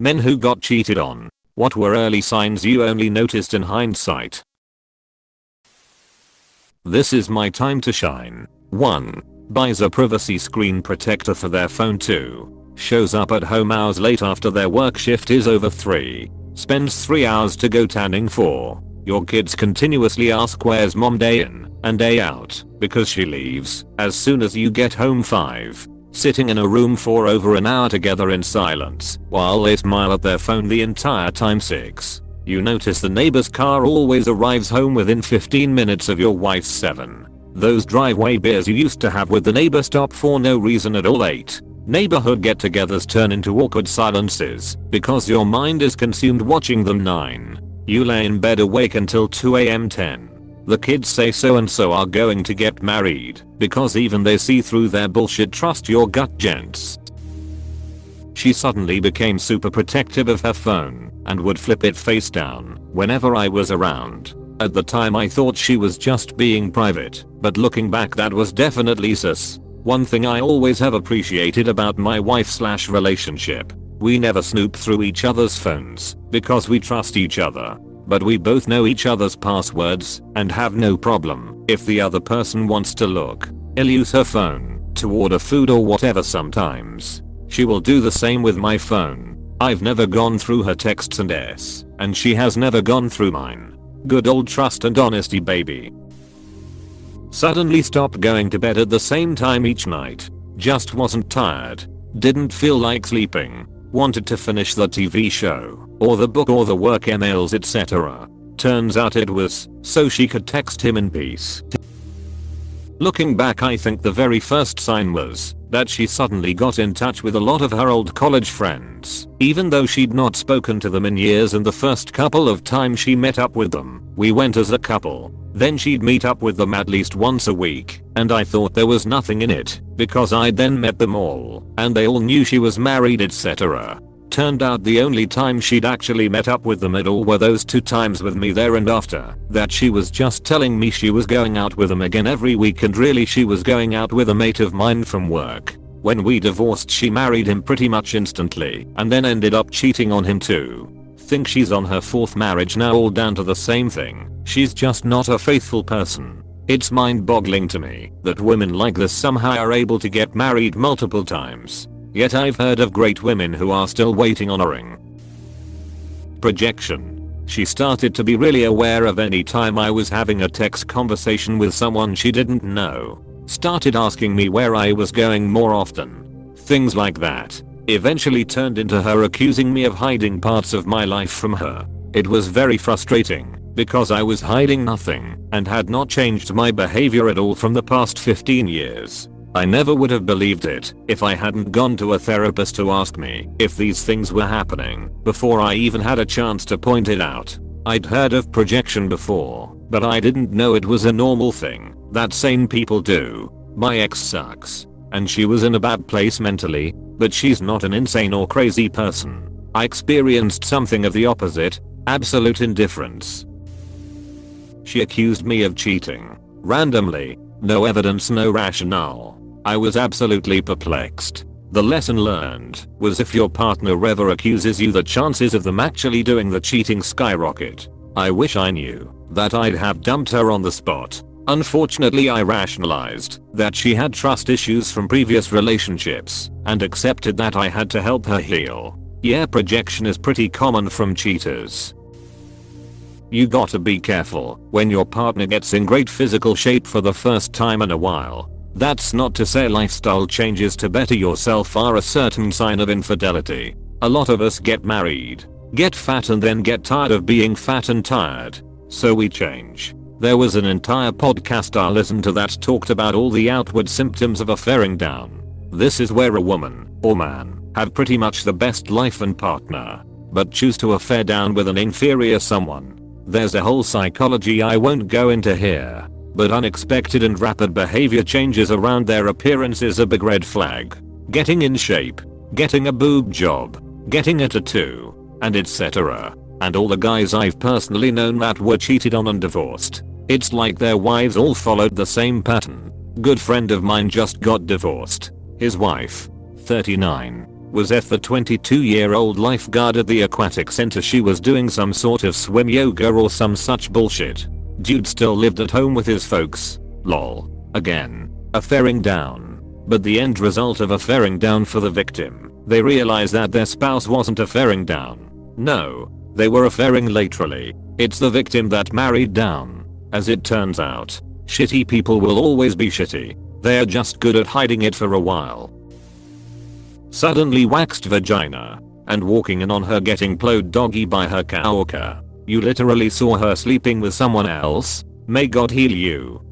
Men who got cheated on. What were early signs you only noticed in hindsight? This is my time to shine. 1. Buys a privacy screen protector for their phone. 2. Shows up at home hours late after their work shift is over. 3. Spends 3 hours to go tanning. 4. Your kids continuously ask where's mom day in and day out because she leaves as soon as you get home. 5. Sitting in a room for over an hour together in silence while they smile at their phone the entire time. 6. You notice the neighbor's car always arrives home within 15 minutes of your wife's. 7. Those driveway beers you used to have with the neighbor stop for no reason at all. 8. Neighborhood get-togethers turn into awkward silences because your mind is consumed watching them. 9. You lay in bed awake until 2 a.m. 10. The kids say so and so are going to get married because even they see through their bullshit. Trust your gut, gents. She suddenly became super protective of her phone and would flip it face down whenever I was around. At the time I thought she was just being private, but looking back that was definitely sus. One thing I always have appreciated about my wife/relationship. We never snoop through each other's phones because we trust each other. But we both know each other's passwords and have no problem if the other person wants to look. I'll use her phone to order food or whatever sometimes. She will do the same with my phone. I've never gone through her texts and she has never gone through mine. Good old trust and honesty, baby. Suddenly stopped going to bed at the same time each night. Just wasn't tired. Didn't feel like sleeping. Wanted to finish the TV show, or the book or the work emails, etc. Turns out it was so she could text him in peace. Looking back, I think the very first sign was that she suddenly got in touch with a lot of her old college friends, even though she'd not spoken to them in years, and the first couple of times she met up with them, we went as a couple. Then she'd meet up with them at least once a week, and I thought there was nothing in it, because I'd then met them all, and they all knew she was married, etc. Turned out the only time she'd actually met up with them at all were those 2 times with me there, and after that she was just telling me she was going out with them again every week, and really she was going out with a mate of mine from work. When we divorced she married him pretty much instantly and then ended up cheating on him too. Think she's on her 4th marriage now, all down to the same thing. She's just not a faithful person. It's mind-boggling to me that women like this somehow are able to get married multiple times. Yet I've heard of great women who are still waiting on a ring. Projection. She started to be really aware of any time I was having a text conversation with someone she didn't know. Started asking me where I was going more often. Things like that. Eventually turned into her accusing me of hiding parts of my life from her. It was very frustrating because I was hiding nothing and had not changed my behavior at all from the past 15 years. I never would have believed it if I hadn't gone to a therapist to ask me if these things were happening before I even had a chance to point it out. I'd heard of projection before, but I didn't know it was a normal thing that sane people do. My ex sucks, and she was in a bad place mentally, but she's not an insane or crazy person. I experienced something of the opposite, absolute indifference. She accused me of cheating. Randomly. No evidence, no rationale. I was absolutely perplexed. The lesson learned was if your partner ever accuses you, the chances of them actually doing the cheating skyrocket. I wish I knew that I'd have dumped her on the spot. Unfortunately, I rationalized that she had trust issues from previous relationships and accepted that I had to help her heal. Yeah, projection is pretty common from cheaters. You gotta be careful when your partner gets in great physical shape for the first time in a while. That's not to say lifestyle changes to better yourself are a certain sign of infidelity. A lot of us get married, get fat, and then get tired of being fat and tired. So we change. There was an entire podcast I listened to that talked about all the outward symptoms of a faring down. This is where a woman or man have pretty much the best life and partner, but choose to affair down with an inferior someone. There's a whole psychology I won't go into here, but unexpected and rapid behavior changes around their appearance is a big red flag. Getting in shape, getting a boob job, getting a tattoo, and etc. And all the guys I've personally known that were cheated on and divorced, it's like their wives all followed the same pattern. Good friend of mine just got divorced. His wife, 39, was F, the 22-year-old lifeguard at the aquatic center. She was doing some sort of swim yoga or some such bullshit. Dude still lived at home with his folks. Lol. Again, affairing down. But the end result of affairing down for the victim, they realized that their spouse wasn't affairing down. No, they were affairing laterally. It's the victim that married down. As it turns out, shitty people will always be shitty. They're just good at hiding it for a while. Suddenly waxed vagina. And walking in on her getting plowed doggy by her coworker. You literally saw her sleeping with someone else? May God heal you.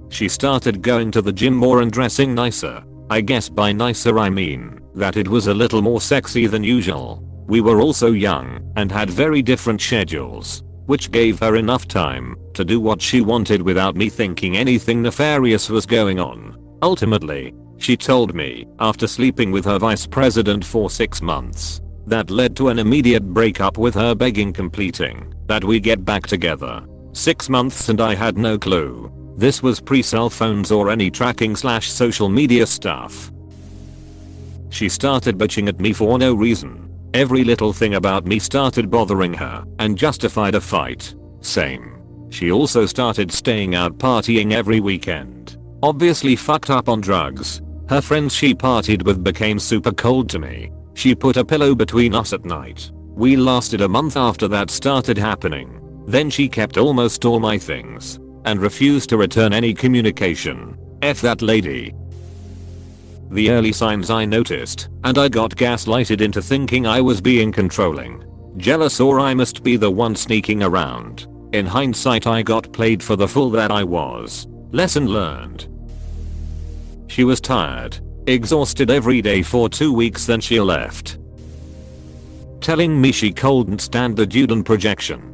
She started going to the gym more and dressing nicer. I guess by nicer I mean that it was a little more sexy than usual. We were also young and had very different schedules, which gave her enough time to do what she wanted without me thinking anything nefarious was going on. Ultimately, she told me, after sleeping with her vice president for 6 months, that led to an immediate breakup with her begging completing that we get back together. 6 months and I had no clue. This was pre-cell phones or any tracking / social media stuff. She started bitching at me for no reason. Every little thing about me started bothering her and justified a fight. Same. She also started staying out partying every weekend. Obviously fucked up on drugs. Her friends she partied with became super cold to me. She put a pillow between us at night. We lasted a month after that started happening. Then she kept almost all my things and refused to return any communication. F that lady. The early signs I noticed, and I got gaslighted into thinking I was being controlling, jealous, or I must be the one sneaking around. In hindsight I got played for the fool that I was. Lesson learned. She was tired, exhausted every day for 2 weeks, then she left. Telling me she couldn't stand the dude and projection.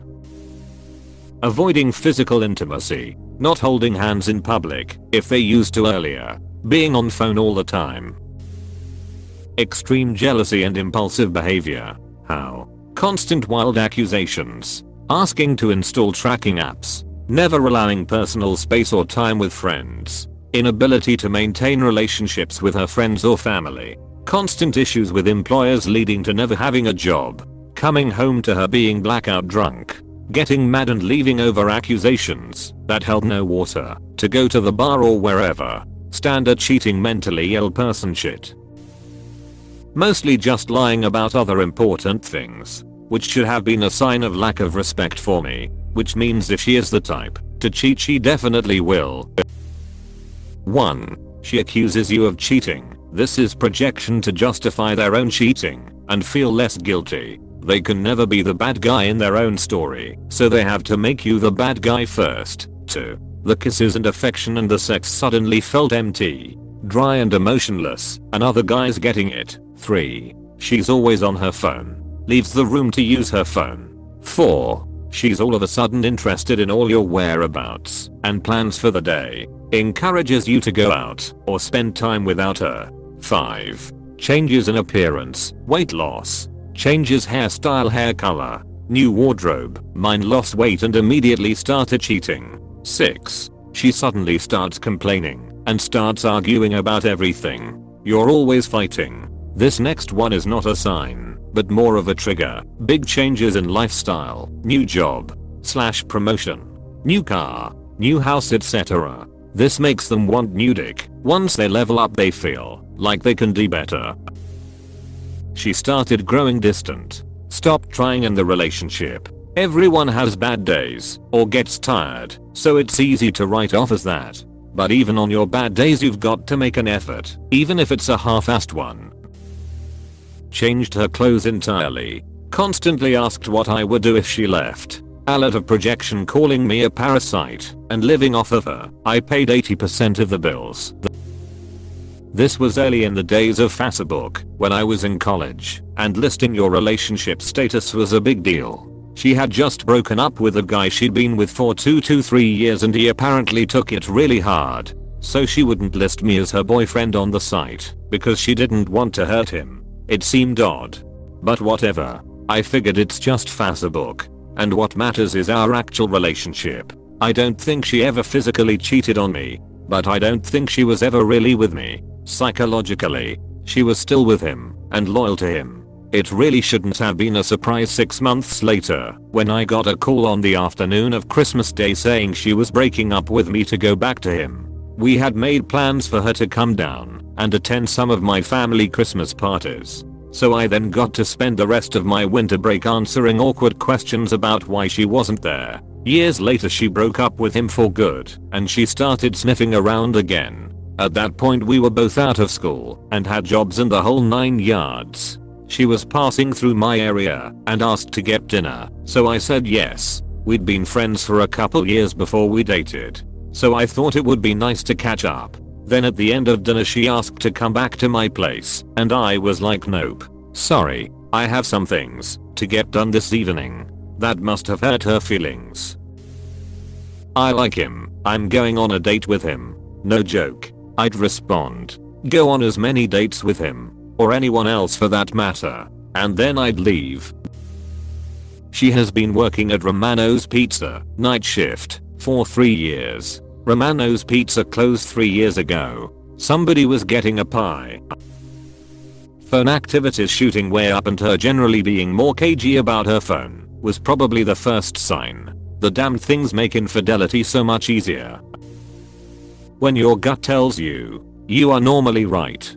Avoiding physical intimacy, not holding hands in public if they used to earlier. Being on phone all the time. Extreme jealousy and impulsive behavior. How? Constant wild accusations. Asking to install tracking apps. Never allowing personal space or time with friends. Inability to maintain relationships with her friends or family. Constant issues with employers leading to never having a job. Coming home to her being blackout drunk. Getting mad and leaving over accusations that held no water. To go to the bar or wherever. Standard cheating, mentally ill person shit. Mostly just lying about other important things, which should have been a sign of lack of respect for me, which means if she is the type to cheat, she definitely will. 1. She accuses you of cheating. This is projection to justify their own cheating and feel less guilty. They can never be the bad guy in their own story, so they have to make you the bad guy first. 2. The kisses and affection and the sex suddenly felt empty, dry and emotionless, and other guys getting it. 3. She's always on her phone. Leaves the room to use her phone. 4. She's all of a sudden interested in all your whereabouts and plans for the day. Encourages you to go out or spend time without her. 5. Changes in appearance, weight loss. Changes hairstyle, hair color, new wardrobe. Mine lost weight and immediately started cheating. 6. She suddenly starts complaining and starts arguing about everything. You're always fighting. This next one is not a sign, but more of a trigger. Big changes in lifestyle, new job / promotion, new car, new house, etc. This makes them want new dick. Once they level up they feel like they can do better. She started growing distant. Stopped trying in the relationship. Everyone has bad days or gets tired, so it's easy to write off as that. But even on your bad days you've got to make an effort, even if it's a half-assed one. Changed her clothes entirely. Constantly asked what I would do if she left. A lot of projection, calling me a parasite and living off of her. I paid 80% of the bills. This was early in the days of Facebook, when I was in college, and listing your relationship status was a big deal. She had just broken up with a guy she'd been with for 2 to 3 years and he apparently took it really hard. So she wouldn't list me as her boyfriend on the site because she didn't want to hurt him. It seemed odd. But whatever. I figured it's just Facebook. And what matters is our actual relationship. I don't think she ever physically cheated on me, but I don't think she was ever really with me. Psychologically, She was still with him and loyal to him. It really shouldn't have been a surprise 6 months later when I got a call on the afternoon of Christmas Day saying she was breaking up with me to go back to him. We had made plans for her to come down and attend some of my family Christmas parties. So I then got to spend the rest of my winter break answering awkward questions about why she wasn't there. Years later she broke up with him for good and she started sniffing around again. At that point we were both out of school and had jobs in the whole 9 yards. She was passing through my area and asked to get dinner, so I said yes. We'd been friends for a couple years before we dated, so I thought it would be nice to catch up. Then at the end of dinner she asked to come back to my place and I was like, nope. Sorry, I have some things to get done this evening. That must have hurt her feelings. I like him. I'm going on a date with him. No joke. I'd respond. Go on as many dates with him, or anyone else for that matter, and then I'd leave. She has been working at Romano's Pizza, night shift, for 3 years. Romano's Pizza closed 3 years ago. Somebody was getting a pie. Phone activities shooting way up and her generally being more cagey about her phone was probably the first sign. The damn things make infidelity so much easier. When your gut tells you, you are normally right.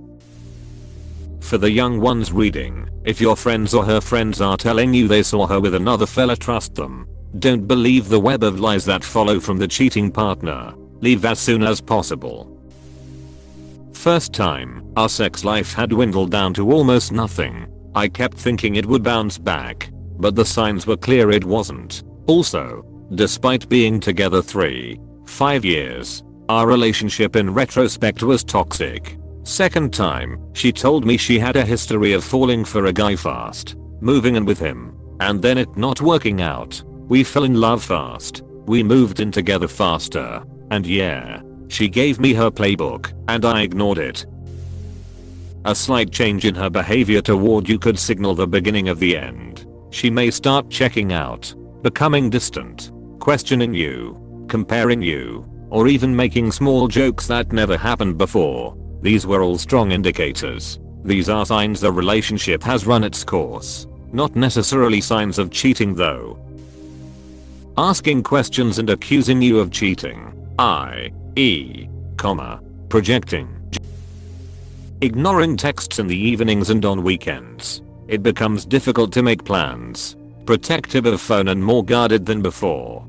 For the young ones reading, if your friends or her friends are telling you they saw her with another fella, trust them. Don't believe the web of lies that follow from the cheating partner. Leave as soon as possible. First time, our sex life had dwindled down to almost nothing. I kept thinking it would bounce back, but the signs were clear it wasn't. Also, despite being together 5 years, our relationship in retrospect was toxic. Second time, she told me she had a history of falling for a guy fast, moving in with him, and then it not working out. We fell in love fast. We moved in together faster. And yeah, she gave me her playbook, and I ignored it. A slight change in her behavior toward you could signal the beginning of the end. She may start checking out, becoming distant, questioning you, comparing you, or even making small jokes that never happened before. These were all strong indicators. These are signs the relationship has run its course. Not necessarily signs of cheating though. Asking questions and accusing you of cheating. i.e., projecting. Ignoring texts in the evenings and on weekends. It becomes difficult to make plans. Protective of phone and more guarded than before.